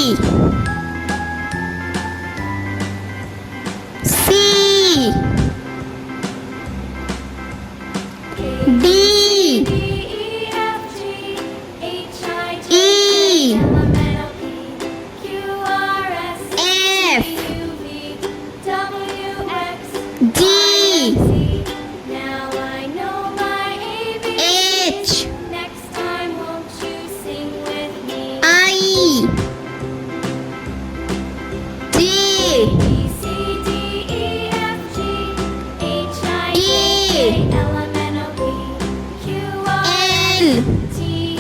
C D E F G H I J E L M N O P Q R S T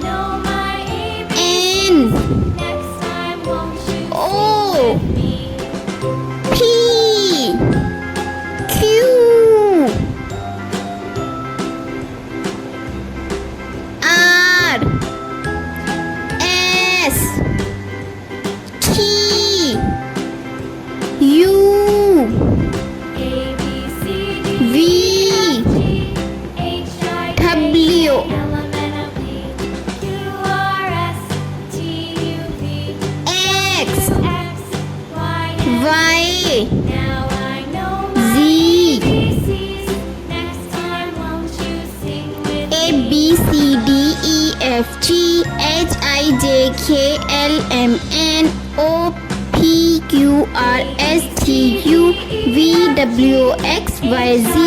U V W X Y Z A B C D E F G H I J K L M N O P Q R S T U V W X Y Z